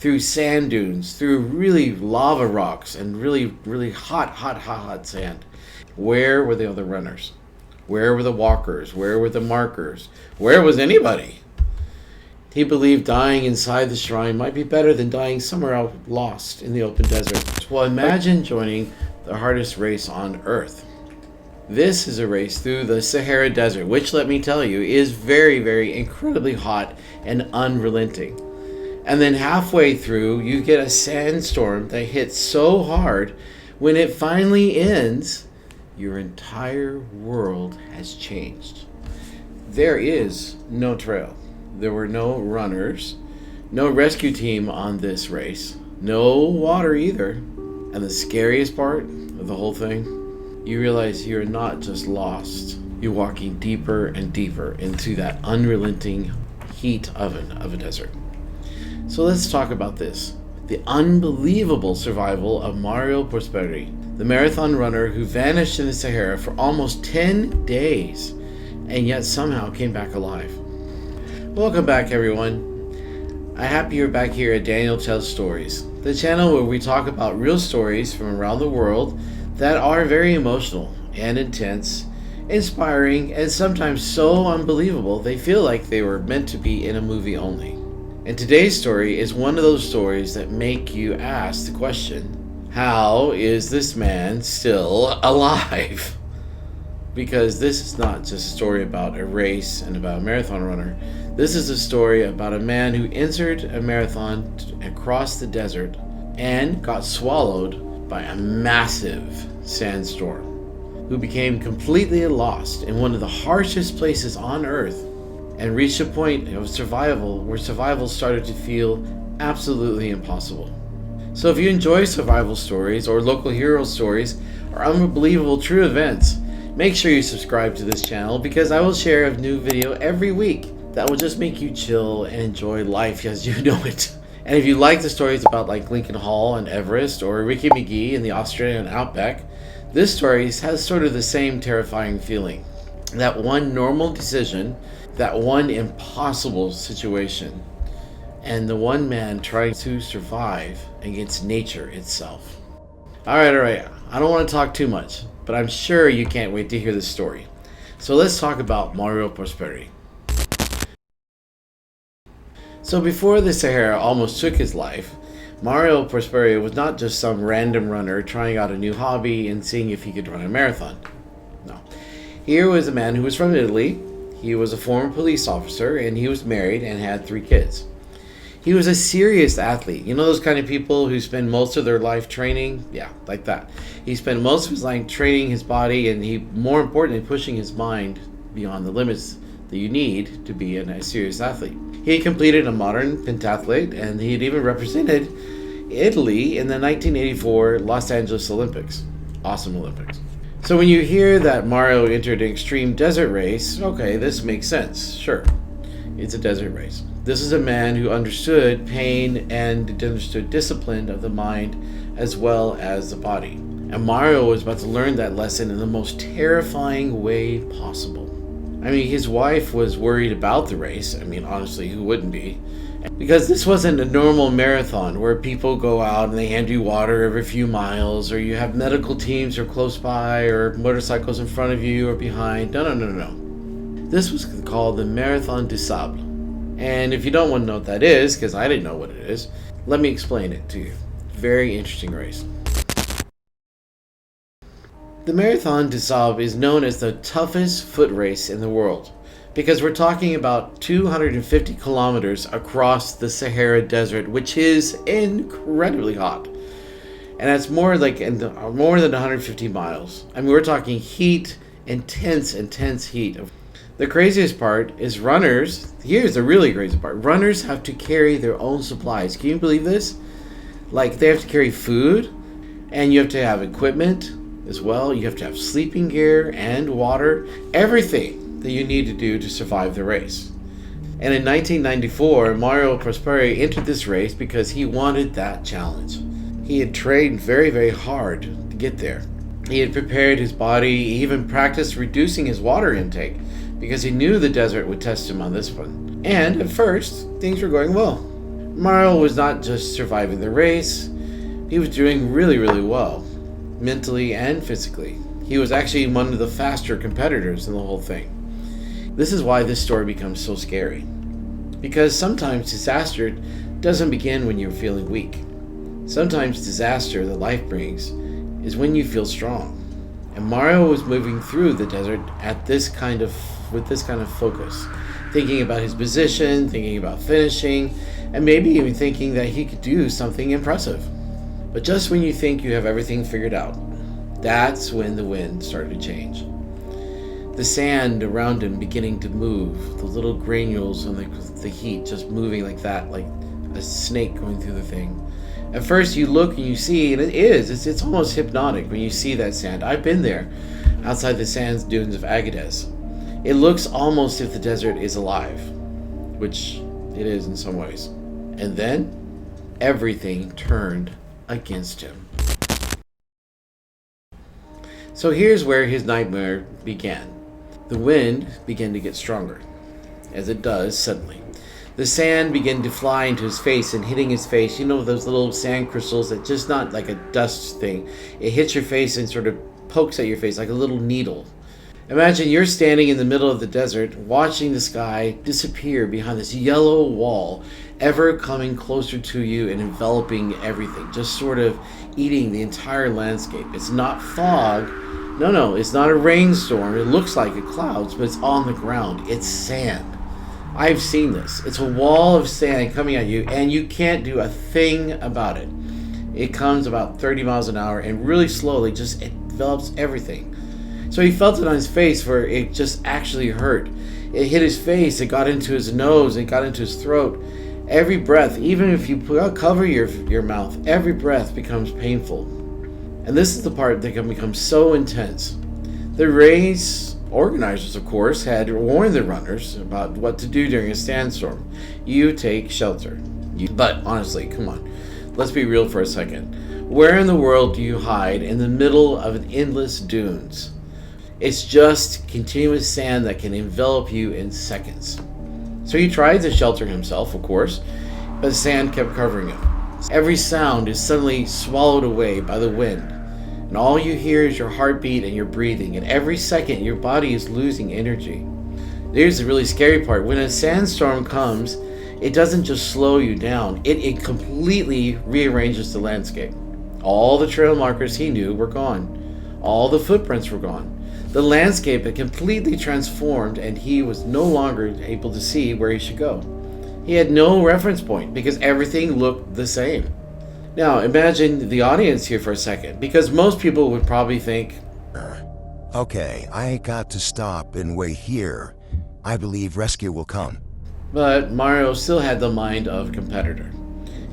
through sand dunes, through really lava rocks, and really, really hot sand. Where were the other runners? Where were the walkers? Where were the markers? Where was anybody? He believed dying inside the shrine might be better than dying somewhere out lost in the open desert. Well, imagine joining the hardest race on Earth. This is a race through the Sahara Desert, which, let me tell you, is very, very incredibly hot and unrelenting. And then halfway through, you get a sandstorm that hits so hard, when it finally ends, your entire world has changed. There is no trail. There were no runners, no rescue team on this race, no water either. And the scariest part of the whole thing, you realize you're not just lost. You're walking deeper and deeper into that unrelenting heat oven of a desert. So let's talk about this. The unbelievable survival of Mauro Prosperi, the marathon runner who vanished in the Sahara for almost 10 days and yet somehow came back alive. Welcome back, everyone. I'm happy you're back here at Daniel Tells Stories, the channel where we talk about real stories from around the world that are very emotional and intense, inspiring, and sometimes so unbelievable they feel like they were meant to be in a movie only. And today's story is one of those stories that make you ask the question, how is this man still alive? Because this is not just a story about a race and about a marathon runner. This is a story about a man who entered a marathon across the desert and got swallowed by a massive sandstorm, who became completely lost in one of the harshest places on Earth and reached a point of survival where survival started to feel absolutely impossible. So if you enjoy survival stories or local hero stories or unbelievable true events, make sure you subscribe to this channel, because I will share a new video every week that will just make you chill and enjoy life as you know it. And if you like the stories about like Lincoln Hall and Everest or Ricky McGee in the Australian outback, this story has sort of the same terrifying feeling. That one normal decision, that one impossible situation, and the one man trying to survive against nature itself. Alright, I don't want to talk too much, but I'm sure you can't wait to hear this story. So let's talk about Mauro Prosperi. So before the Sahara almost took his life, Mauro Prosperi was not just some random runner trying out a new hobby and seeing if he could run a marathon. No. Here was a man who was from Italy. He was a former police officer, and he was married and had 3 kids. He was a serious athlete. You know those kind of people who spend most of their life training? Yeah, like that. He spent most of his life training his body, and more importantly, pushing his mind beyond the limits that you need to be a serious athlete. He had completed a modern pentathlete, and he had even represented Italy in the 1984 Los Angeles Olympics. Awesome Olympics. So when you hear that Mauro entered an extreme desert race, okay, this makes sense. Sure, it's a desert race. This is a man who understood pain and understood discipline of the mind as well as the body. And Mauro was about to learn that lesson in the most terrifying way possible. I mean, his wife was worried about the race. I mean, honestly, who wouldn't be? Because this wasn't a normal marathon where people go out and they hand you water every few miles, or you have medical teams who are close by, or motorcycles in front of you or behind. No. This was called the Marathon Des Sables. And if you don't want to know what that is, because I didn't know what it is, let me explain it to you. Very interesting race. The Marathon Des Sables is known as the toughest foot race in the world, because we're talking about 250 kilometers across the Sahara Desert, which is incredibly hot. And that's more than 150 miles. I mean, we're talking heat, intense heat. The craziest part is runners. Here's the really crazy part. Runners have to carry their own supplies. Can you believe this? Like, they have to carry food, and you have to have equipment as well. You have to have sleeping gear and water, everything that you need to do to survive the race. And in 1994, Mauro Prosperi entered this race because he wanted that challenge. He had trained very hard to get there. He had prepared his body. He even practiced reducing his water intake because he knew the desert would test him on this one. And at first, things were going well. Mauro was not just surviving the race, he was doing really, really well, mentally and physically. He was actually one of the faster competitors in the whole thing. This is why this story becomes so scary. Because sometimes disaster doesn't begin when you're feeling weak. Sometimes disaster that life brings is when you feel strong. And Mauro was moving through the desert with this kind of focus, thinking about his position, thinking about finishing, and maybe even thinking that he could do something impressive. But just when you think you have everything figured out, that's when the wind started to change. The sand around him beginning to move, the little granules and the heat just moving like that, like a snake going through the thing. At first you look and you see, and it's almost hypnotic when you see that sand. I've been there, outside the sand dunes of Agadez. It looks almost as if the desert is alive, which it is in some ways. And then, everything turned against him. So here's where his nightmare began. The wind began to get stronger, as it does suddenly. The sand began to fly into his face and hitting his face. You know those little sand crystals that just not like a dust thing. It hits your face and sort of pokes at your face like a little needle. Imagine you're standing in the middle of the desert watching the sky disappear behind this yellow wall, ever coming closer to you and enveloping everything, just sort of eating the entire landscape. It's not fog. No, it's not a rainstorm. It looks like it clouds, but it's on the ground. It's sand. I've seen this. It's a wall of sand coming at you, and you can't do a thing about it. It comes about 30 miles an hour and really slowly just envelops everything. So he felt it on his face where it just actually hurt. It hit his face, it got into his nose, it got into his throat. Every breath, even if you cover your mouth, every breath becomes painful. And this is the part that can become so intense. The race organizers, of course, had warned the runners about what to do during a sandstorm. You take shelter. But honestly, come on, let's be real for a second. Where in the world do you hide in the middle of an endless dunes? It's just continuous sand that can envelop you in seconds. So he tried to shelter himself, of course, but the sand kept covering him. Every sound is suddenly swallowed away by the wind, and all you hear is your heartbeat and your breathing, and every second your body is losing energy. Here's the really scary part. When a sandstorm comes, it doesn't just slow you down, it completely rearranges the landscape. All the trail markers he knew were gone. All the footprints were gone. The landscape had completely transformed, and he was no longer able to see where he should go. He had no reference point because everything looked the same. Now, imagine the audience here for a second, because most people would probably think, Okay, I got to stop and wait here. I believe rescue will come. But Mauro still had the mind of a competitor.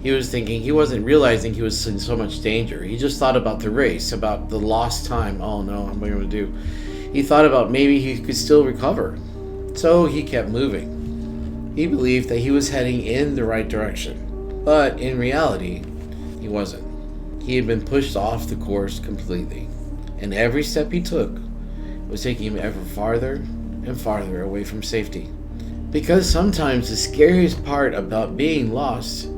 He was thinking, he wasn't realizing he was in so much danger. He just thought about the race, about the lost time. Oh no, what am I going to do? He thought about maybe he could still recover. So he kept moving. He believed that he was heading in the right direction. But in reality, he wasn't. He had been pushed off the course completely. And every step he took was taking him ever farther and farther away from safety. Because sometimes the scariest part about being lost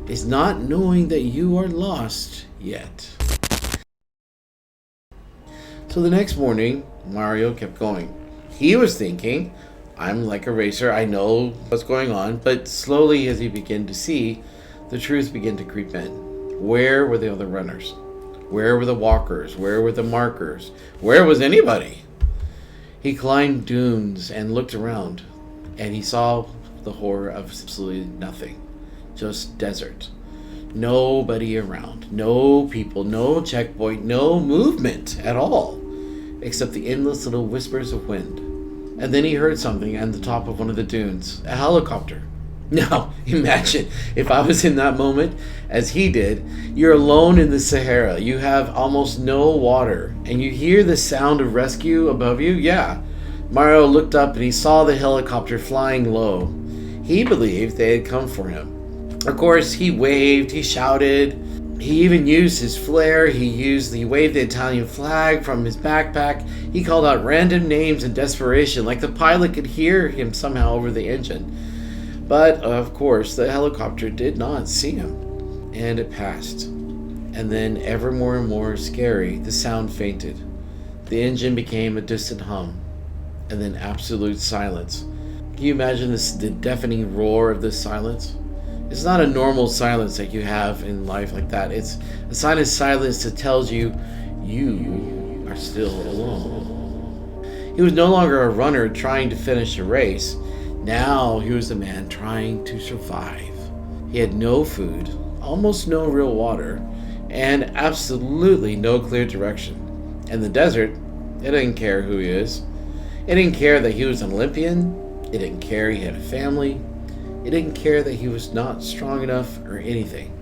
is not knowing that you are lost yet. So the next morning, Mauro kept going. He was thinking, I'm like a racer, I know what's going on, but slowly as he began to see, the truth began to creep in. Where were the other runners? Where were the walkers? Where were the markers? Where was anybody? He climbed dunes and looked around, and he saw the horror of absolutely nothing. Just desert. Nobody around. No people, no checkpoint, no movement at all, except the endless little whispers of wind. And then he heard something on the top of one of the dunes. A helicopter. Now, imagine if I was in that moment, as he did. You're alone in the Sahara. You have almost no water, and you hear the sound of rescue above you? Yeah. Mauro looked up and he saw the helicopter flying low. He believed they had come for him. Of course, he waved, he shouted, he even used his flare, he waved the Italian flag from his backpack, he called out random names in desperation, like the pilot could hear him somehow over the engine. But, of course, the helicopter did not see him, and it passed. And then, ever more and more scary, the sound fainted. The engine became a distant hum, and then absolute silence. Can you imagine the deafening roar of this silence? It's not a normal silence that you have in life like that. It's a sign of silence that tells you you are still alone. He was no longer a runner trying to finish a race. Now he was a man trying to survive. He had no food, almost no real water, and absolutely no clear direction. And the desert, it didn't care who he is. It didn't care that he was an Olympian. It didn't care he had a family. It didn't care that he was not strong enough or anything.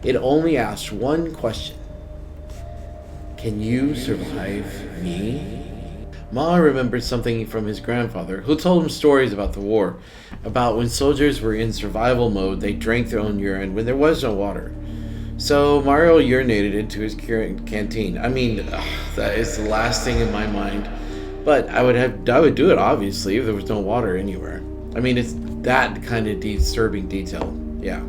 It only asked one question. Can you survive me? Ma remembered something from his grandfather, who told him stories about the war, about when soldiers were in survival mode, they drank their own urine when there was no water. So Mario urinated into his canteen. I mean, that is the last thing in my mind. But I would do it, obviously, if there was no water anywhere. I mean, it's that kind of disturbing detail. Yeah.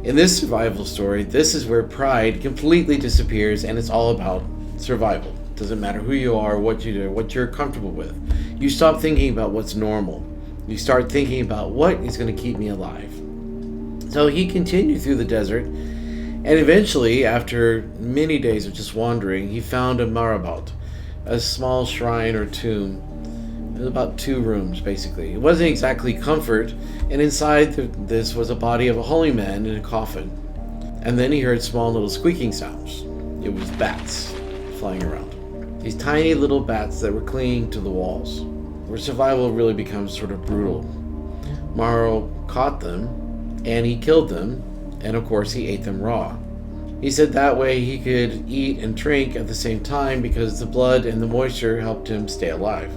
In this survival story, this is where pride completely disappears, and it's all about survival. Doesn't matter who you are, what you do, what you're comfortable with. You stop thinking about what's normal. You start thinking about what is going to keep me alive. So he continued through the desert, and eventually, after many days of just wandering, he found a marabout, a small shrine or tomb. It was about 2 rooms, basically. It wasn't exactly comfort, and inside this was a body of a holy man in a coffin. And then he heard small little squeaking sounds. It was bats flying around. These tiny little bats that were clinging to the walls, where survival really becomes sort of brutal. Mauro caught them, and he killed them, and of course he ate them raw. He said that way he could eat and drink at the same time because the blood and the moisture helped him stay alive.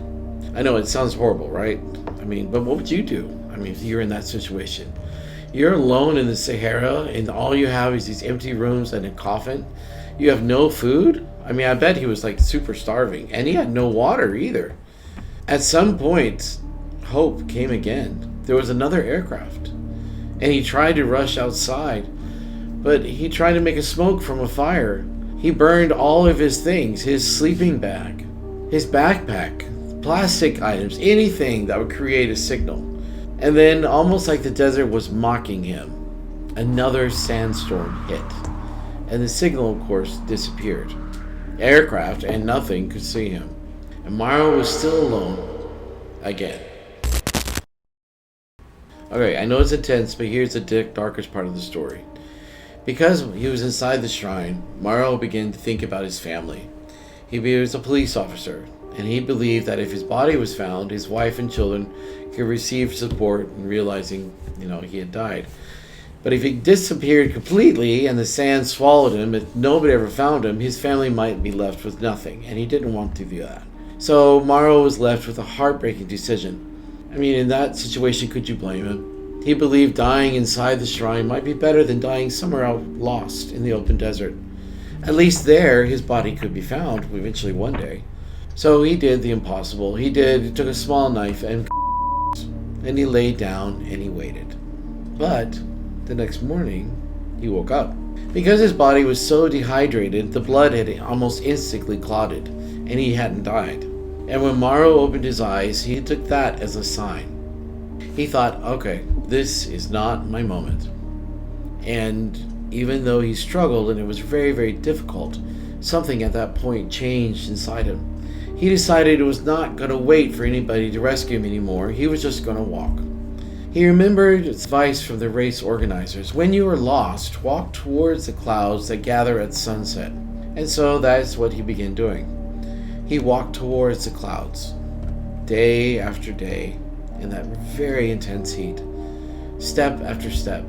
I know it sounds horrible, right? I mean, but what would you do? I mean, if you're in that situation. You're alone in the Sahara, and all you have is these empty rooms and a coffin. You have no food? I mean, I bet he was like super starving, and he had no water either. At some point, hope came again. There was another aircraft, and he tried to rush outside, but he tried to make a smoke from a fire. He burned all of his things, his sleeping bag, his backpack, plastic items, anything that would create a signal. And then, almost like the desert was mocking him, another sandstorm hit, and the signal, of course, disappeared. Aircraft and nothing could see him, and Mauro was still alone again. Okay, I know it's intense, but here's the darkest part of the story. Because he was inside the shrine, Mauro began to think about his family. He was a police officer, and he believed that if his body was found, his wife and children could receive support in realizing, he had died. But if he disappeared completely and the sand swallowed him, if nobody ever found him, his family might be left with nothing, and he didn't want to do that. So Mauro was left with a heartbreaking decision. I mean, in that situation, could you blame him? He believed dying inside the shrine might be better than dying somewhere out lost in the open desert. At least there, his body could be found eventually one day. So he did the impossible. He took a small knife and he laid down and he waited. But the next morning, he woke up. Because his body was so dehydrated, the blood had almost instantly clotted, and he hadn't died. And when Mauro opened his eyes, he took that as a sign. He thought, okay, this is not my moment. And even though he struggled and it was very, very difficult, something at that point changed inside him. He decided he was not going to wait for anybody to rescue him anymore. He was just going to walk. He remembered advice from the race organizers. When you are lost, walk towards the clouds that gather at sunset. And so that's what he began doing. He walked towards the clouds, day after day, in that very intense heat, step after step,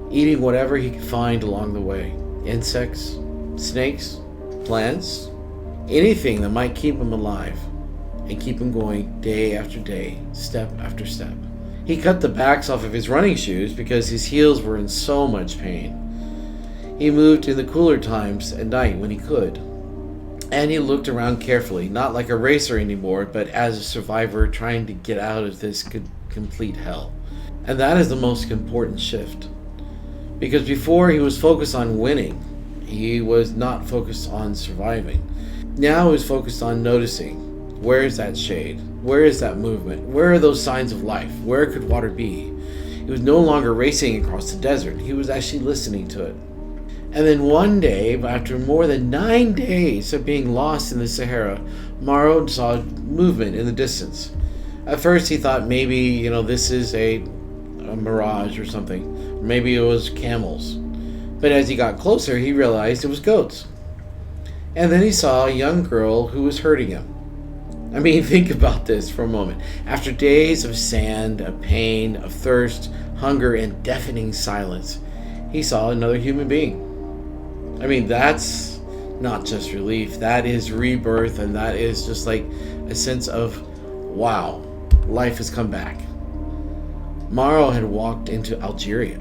eating whatever he could find along the way. Insects, snakes, plants, anything that might keep him alive and keep him going day after day, step after step. He cut the backs off of his running shoes because his heels were in so much pain. He moved in the cooler times at night when he could. And he looked around carefully, not like a racer anymore, but as a survivor trying to get out of this complete hell. And that is the most important shift. Because before he was focused on winning, he was not focused on surviving. Now he was focused on noticing. Where is that shade? Where is that movement? Where are those signs of life? Where could water be? He was no longer racing across the desert. He was actually listening to it. And then one day, after more than 9 days of being lost in the Sahara, Mauro saw movement in the distance. At first he thought maybe, this is a mirage or something. Maybe it was camels. But as he got closer, he realized it was goats. And then he saw a young girl who was hurting him. I mean, think about this for a moment. After days of sand, of pain, of thirst, hunger, and deafening silence, he saw another human being. I mean, that's not just relief. That is rebirth, and that is just like a sense of, wow, life has come back. Mauro had walked into Algeria,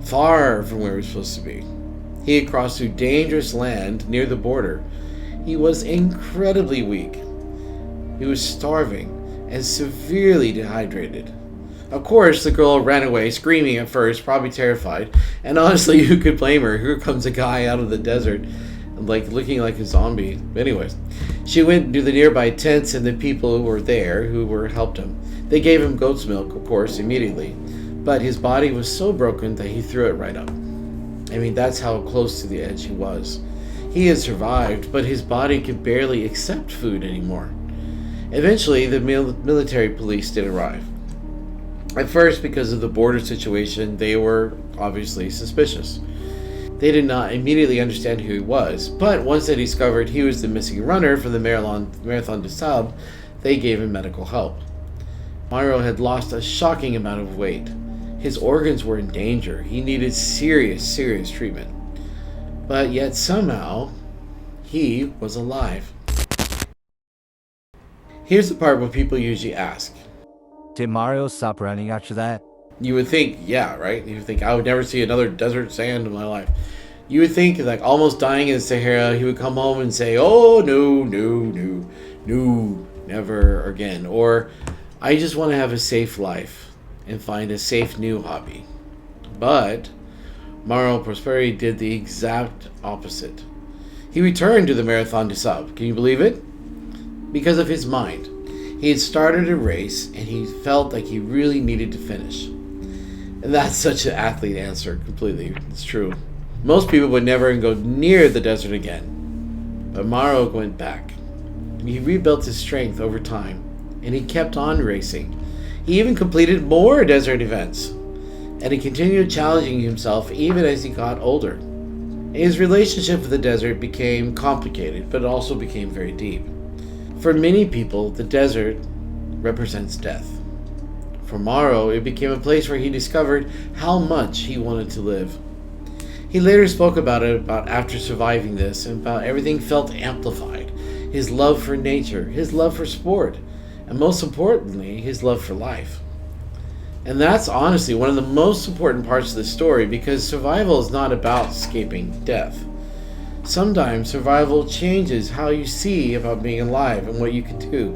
far from where he was supposed to be. He had crossed through dangerous land near the border. He was incredibly weak. He was starving and severely dehydrated. Of course, the girl ran away, screaming at first, probably terrified. And honestly, who could blame her? Here comes a guy out of the desert, looking like a zombie. Anyways, she went to the nearby tents, and the people who were there helped him. They gave him goat's milk, of course, immediately. But his body was so broken that he threw it right up. I mean, that's how close to the edge he was. He had survived, but his body could barely accept food anymore. Eventually, the military police did arrive. At first, because of the border situation, they were obviously suspicious. They did not immediately understand who he was, but once they discovered he was the missing runner from the Marathon Des Sables, they gave him medical help. Mauro had lost a shocking amount of weight. His organs were in danger. He needed serious treatment. But yet somehow, he was alive. Here's the part where people usually ask. Did Mario stop running after that? You would think, yeah, right? You would think, I would never see another desert sand in my life. You would think, like, almost dying in the Sahara, he would come home and say, oh, no, never again. Or, I just want to have a safe life and find a safe new hobby. But Mauro Prosperi did the exact opposite. He returned to the Marathon Des Sables. Can you believe it? Because of his mind. He had started a race, and he felt like he really needed to finish. And that's such an athlete answer, completely. It's true. Most people would never go near the desert again. But Mauro went back. He rebuilt his strength over time, and he kept on racing. He even completed more desert events. And he continued challenging himself even as he got older. His relationship with the desert became complicated, but it also became very deep. For many people, the desert represents death. For Mauro, it became a place where he discovered how much he wanted to live. He later spoke about after surviving this, and about everything felt amplified. His love for nature, his love for sport, and most importantly, his love for life. And that's honestly one of the most important parts of the story, because survival is not about escaping death. Sometimes survival changes how you see about being alive and what you can do.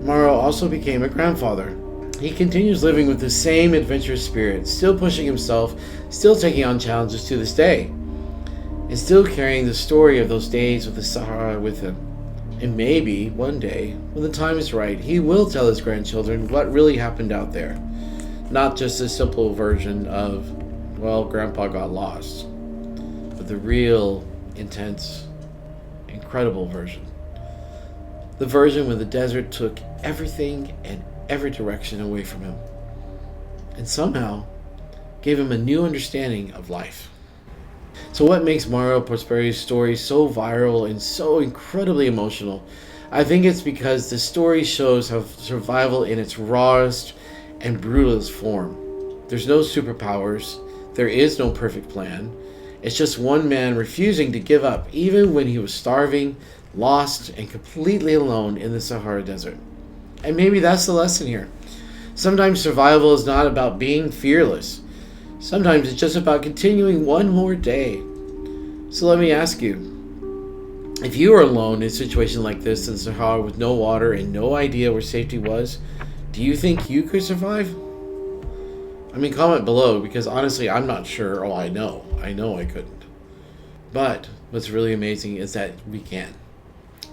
Mauro also became a grandfather. He continues living with the same adventurous spirit, still pushing himself, still taking on challenges to this day, and still carrying the story of those days with the Sahara with him. And maybe one day, when the time is right, he will tell his grandchildren what really happened out there. Not just a simple version of, well, Grandpa got lost, but the real, intense, incredible version. The version when the desert took everything and every direction away from him, and somehow gave him a new understanding of life. So what makes Mauro Prosperi's story so viral and so incredibly emotional? I think it's because the story shows how survival in its rawest and brutalest form. There's no superpowers. There is no perfect plan. It's just one man refusing to give up, even when he was starving, lost, and completely alone in the Sahara Desert. And maybe that's the lesson here. Sometimes survival is not about being fearless. Sometimes it's just about continuing one more day. So let me ask you, if you were alone in a situation like this in the Sahara with no water and no idea where safety was, do you think you could survive? I mean, comment below, because honestly, I'm not sure. Oh, I know I couldn't. But what's really amazing is that we can.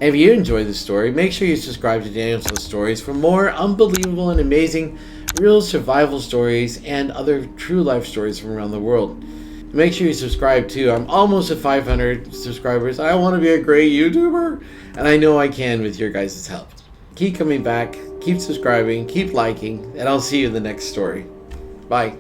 If you enjoyed this story, make sure you subscribe to Daniel's Stories for more unbelievable and amazing real survival stories and other true life stories from around the world. Make sure you subscribe too. I'm almost at 500 subscribers. I want to be a great YouTuber, and I know I can with your guys' help. Keep coming back, keep subscribing, keep liking, and I'll see you in the next story. Bye.